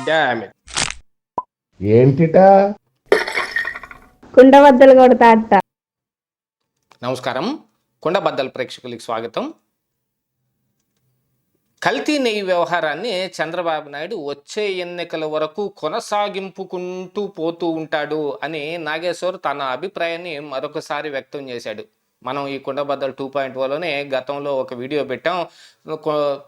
Damn it. ఏంటిటా కుండబద్దలు కొడతా అత్త. నమస్కారం, కుండబద్దల ప్రేక్షకులకి స్వాగతం. కల్తీ నెయ్యి వ్యవహారాన్ని చంద్రబాబు నాయుడు వచ్చే ఎన్నికల వరకు కొనసాగింపుకుంటూ పోతూ ఉంటాడు అని నాగేశ్వర్ తన అభిప్రాయాన్ని మరొకసారి వ్యక్తం చేశాడు. మనం ఈ కుండబద్దలు 2.0లోనే గతంలో ఒక వీడియో పెట్టాం.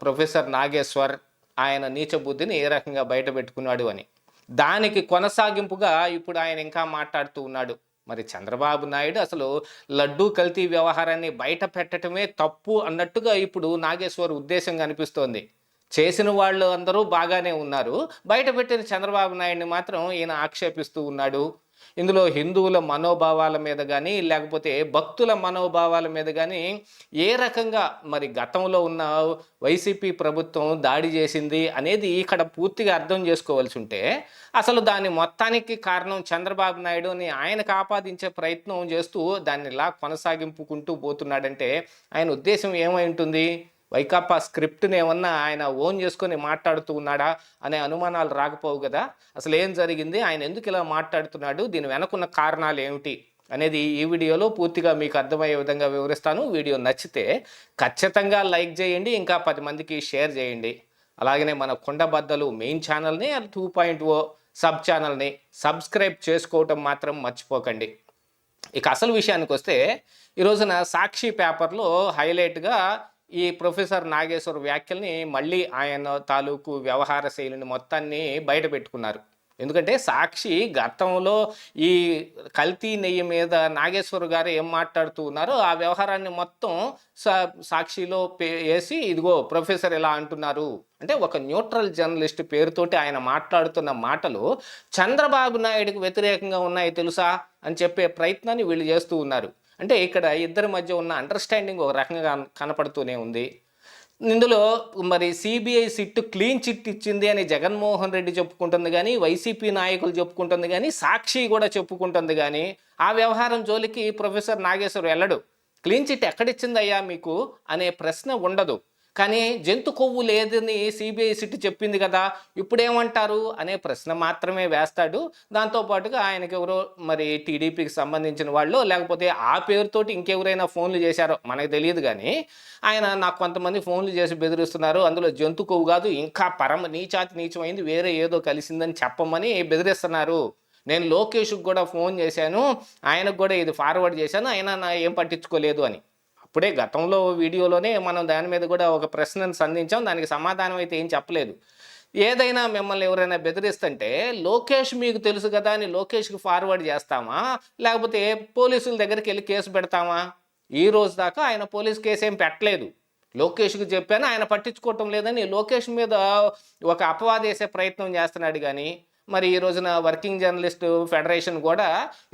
ప్రొఫెసర్ నాగేశ్వర్ ఆయన నీచ బుద్ధిని ఏ రకంగా బయట పెట్టుకున్నాడు అని. దానికి కొనసాగింపుగా ఇప్పుడు ఆయన ఇంకా మాట్లాడుతూ ఉన్నాడు. మరి చంద్రబాబు నాయుడు అసలు లడ్డూ కల్తీ వ్యవహారాన్ని బయట పెట్టడమే తప్పు అన్నట్టుగా ఇప్పుడు నాగేశ్వర్ ఉద్దేశం కనిపిస్తోంది. చేసిన వాళ్ళు అందరూ బాగానే ఉన్నారు, బయట పెట్టిన చంద్రబాబు నాయుడిని మాత్రం ఈయన ఆక్షేపిస్తూ ఉన్నాడు. ఇందులో హిందువుల మనోభావాల మీద కానీ లేకపోతే భక్తుల మనోభావాల మీద కానీ ఏ రకంగా మరి గతంలో ఉన్న వైసీపీ ప్రభుత్వం దాడి చేసింది అనేది ఇక్కడ పూర్తిగా అర్థం చేసుకోవాల్సి ఉంటే, అసలు దాని మొత్తానికి కారణం చంద్రబాబు నాయుడు అని ఆయనకు ఆపాదించే ప్రయత్నం చేస్తూ దాన్ని ఇలా కొనసాగింపుకుంటూ పోతున్నాడంటే ఆయన ఉద్దేశం ఏమై ఉంటుంది? వైకాపా స్క్రిప్ట్ని ఏమన్నా ఆయన ఓన్ చేసుకొని మాట్లాడుతూ ఉన్నాడా అనే అనుమానాలు రాకపోవు కదా. అసలు ఏం జరిగింది, ఆయన ఎందుకు ఇలా మాట్లాడుతున్నాడు, దీని వెనకున్న కారణాలు ఏమిటి అనేది ఈ వీడియోలో పూర్తిగా మీకు అర్థమయ్యే విధంగా వివరిస్తాను. వీడియో నచ్చితే ఖచ్చితంగా లైక్ చేయండి, ఇంకా 10 మందికి షేర్ చేయండి. అలాగనే మన కుండబద్దలు మెయిన్ ఛానల్ని 2.0 సబ్ ఛానల్ని సబ్స్క్రైబ్ చేసుకోవటం మాత్రం మర్చిపోకండి. ఇక అసలు విషయానికి వస్తే, ఈరోజున సాక్షి పేపర్లో హైలైట్గా ఈ ప్రొఫెసర్ నాగేశ్వర్ వ్యాఖ్యల్ని మళ్ళీ ఆయన తాలూకు వ్యవహార శైలిని మొత్తాన్ని బయట పెట్టుకున్నారు. ఎందుకంటే సాక్షి గతంలో ఈ కల్తీ నెయ్యి మీద నాగేశ్వర్ గారు ఏం మాట్లాడుతూ ఉన్నారో ఆ వ్యవహారాన్ని మొత్తం సాక్షిలో వేసి ఇదిగో ప్రొఫెసర్ ఇలా అంటున్నారు అంటే, ఒక న్యూట్రల్ జర్నలిస్ట్ పేరుతోటి ఆయన మాట్లాడుతున్న మాటలు చంద్రబాబు నాయుడుకు వ్యతిరేకంగా ఉన్నాయి తెలుసా అని చెప్పే ప్రయత్నాన్ని వీళ్ళు చేస్తూ ఉన్నారు. అంటే ఇక్కడ ఇద్దరి మధ్య ఉన్న అండర్స్టాండింగ్ ఒక రకంగా కనపడుతూనే ఉంది. ఇందులో మరి సిబిఐ సిట్ క్లీన్ చిట్ ఇచ్చింది అని జగన్మోహన్ రెడ్డి చెప్పుకుంటుంది కానీ, వైసీపీ నాయకులు చెప్పుకుంటుంది కానీ, సాక్షి కూడా చెప్పుకుంటుంది కానీ, ఆ వ్యవహారం జోలికి ప్రొఫెసర్ నాగేశ్వర్ వెళ్ళడు. క్లీన్ చిట్ ఎక్కడిచ్చిందయ్యా మీకు అనే ప్రశ్న ఉండదు. కానీ జంతు కొవ్వు లేదని సిబిఐ సిట్ చెప్పింది కదా, ఇప్పుడేమంటారు అనే ప్రశ్న మాత్రమే వేస్తాడు. దాంతోపాటుగా ఆయనకి ఎవరో మరి టీడీపీకి సంబంధించిన వాళ్ళు లేకపోతే ఆ పేరుతోటి ఇంకెవరైనా ఫోన్లు చేశారో మనకు తెలియదు కానీ, ఆయన నాకు కొంతమంది ఫోన్లు చేసి బెదిరిస్తున్నారు, అందులో జంతు కొవ్వు కాదు ఇంకా పరమ నీచాతి నీచమైంది వేరే ఏదో కలిసిందని చెప్పమని బెదిరిస్తున్నారు. నేను లోకేష్కి కూడా ఫోన్ చేశాను, ఆయనకు కూడా ఇది ఫార్వర్డ్ చేశాను, అయినా నా ఏం పట్టించుకోలేదు అని. అప్పుడే గతంలో వీడియోలోనే మనం దాని మీద కూడా ఒక ప్రశ్నను సంధించాం, దానికి సమాధానం అయితే ఏం చెప్పలేదు. ఏదైనా మిమ్మల్ని ఎవరైనా బెదిరిస్తుంటే లోకేష్ మీకు తెలుసు కదా అని లోకేష్కి ఫార్వర్డ్ చేస్తామా, లేకపోతే పోలీసుల దగ్గరికి వెళ్ళి కేసు పెడతామా? ఈ రోజు దాకా ఆయన పోలీస్ కేసు ఏం పెట్టలేదు. లోకేష్కి చెప్పాను, ఆయన పట్టించుకోవటం లేదని లోకేష్ మీద ఒక అపవాదేసే ప్రయత్నం చేస్తున్నాడు. కానీ మరి ఈ రోజున వర్కింగ్ జర్నలిస్ట్ ఫెడరేషన్ కూడా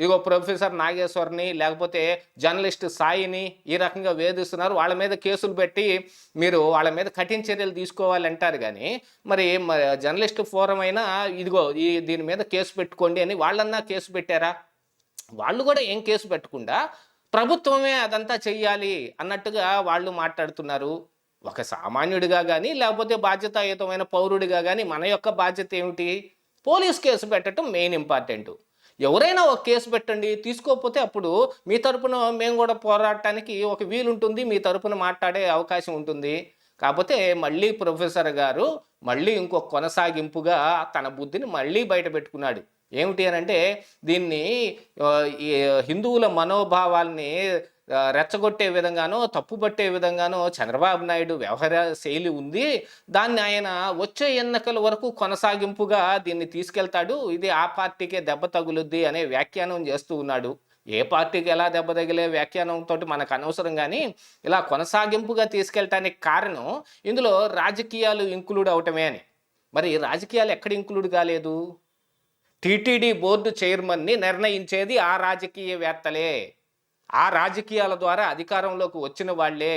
ఇగో ప్రొఫెసర్ నాగేశ్వర్ని లేకపోతే జర్నలిస్ట్ సాయిని ఈ రకంగా వేధిస్తున్నారు, వాళ్ళ మీద కేసులు పెట్టి మీరు వాళ్ళ మీద కఠిన చర్యలు తీసుకోవాలంటారు. కానీ మరి జర్నలిస్ట్ ఫోరం అయినా ఇదిగో దీని మీద కేసు పెట్టుకోండి అని వాళ్ళన్నా కేసు పెట్టారా? వాళ్ళు కూడా ఏం కేసు పెట్టకుండా ప్రభుత్వమే అదంతా చెయ్యాలి అన్నట్టుగా వాళ్ళు మాట్లాడుతున్నారు. ఒక సామాన్యుడిగా కానీ లేకపోతే బాధ్యతాయుతమైన పౌరుడిగా కానీ మన యొక్క బాధ్యత ఏమిటి? పోలీస్ కేసు పెట్టడం మెయిన్ ఇంపార్టెంట్. ఎవరైనా ఒక కేసు పెట్టండి, తీసుకోకపోతే అప్పుడు మీ తరపున మేము కూడా పోరాడటానికి ఒక వీలుంటుంది, మీ తరపున మాట్లాడే అవకాశం ఉంటుంది. కాకపోతే మళ్ళీ ప్రొఫెసర్ గారు మళ్ళీ ఇంకొక కొనసాగింపుగా తన బుద్ధిని మళ్ళీ బయట పెట్టుకున్నాడు. ఏమిటి అని అంటే, దీన్ని హిందువుల మనోభావాల్ని రెచ్చగొట్టే విధంగానో తప్పుపట్టే విధంగానో చంద్రబాబు నాయుడు వ్యవహార శైలి ఉంది, దాన్ని ఆయన వచ్చే ఎన్నికల వరకు కొనసాగింపుగా దీన్ని తీసుకెళ్తాడు, ఇది ఆ పార్టీకే దెబ్బ తగులుద్ది అనే వ్యాఖ్యానం చేస్తూ ఉన్నాడు. ఏ పార్టీకి ఎలా దెబ్బ తగిలే వ్యాఖ్యానంతో మనకు అనవసరం, కానీ ఇలా కొనసాగింపుగా తీసుకెళ్ళటానికి కారణం ఇందులో రాజకీయాలు ఇంక్లూడ్ అవటమే అని. మరి రాజకీయాలు ఎక్కడ ఇంక్లూడ్ కాలేదు? టీటీడీ బోర్డు చైర్మన్ని నిర్ణయించేది ఆ రాజకీయవేత్తలే, ఆ రాజకీయాల ద్వారా అధికారంలోకి వచ్చిన వాళ్ళే,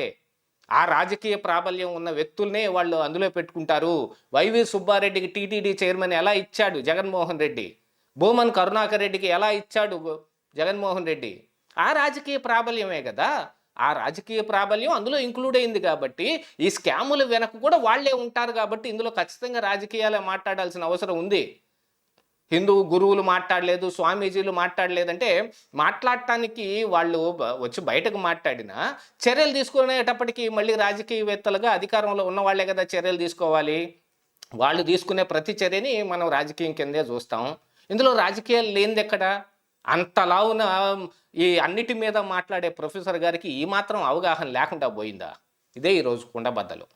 ఆ రాజకీయ ప్రాబల్యం ఉన్న వ్యక్తుల్నే వాళ్ళు అందులో పెట్టుకుంటారు. వైవి సుబ్బారెడ్డికి టీటీడీ చైర్మన్ ఎలా ఇచ్చాడు జగన్మోహన్ రెడ్డి, భూమన్ కరుణాకర్ రెడ్డికి ఎలా ఇచ్చాడు జగన్మోహన్ రెడ్డి? ఆ రాజకీయ ప్రాబల్యమే కదా. ఆ రాజకీయ ప్రాబల్యం అందులో ఇంక్లూడ్ అయింది కాబట్టి ఈ స్కాముల వెనక కూడా వాళ్ళే ఉంటారు కాబట్టి ఇందులో ఖచ్చితంగా రాజకీయాలే మాట్లాడాల్సిన అవసరం ఉంది. హిందూ గురువులు మాట్లాడలేదు, స్వామీజీలు మాట్లాడలేదంటే మాట్లాడటానికి వాళ్ళు వచ్చి బయటకు మాట్లాడినా చర్యలు తీసుకునేటప్పటికి మళ్ళీ రాజకీయవేత్తలుగా అధికారంలో ఉన్న వాళ్ళే కదా చర్యలు తీసుకోవాలి. వాళ్ళు తీసుకునే ప్రతి చర్యని మనం రాజకీయం కిందే చూస్తాం. ఇందులో రాజకీయాలు లేనిది ఎక్కడ? అంతలావున ఈ అన్నిటి మీద మాట్లాడే ప్రొఫెసర్ గారికి ఈ మాత్రం అవగాహన లేకుండా పోయిందా? ఇదే ఈరోజు కుండబద్దలు.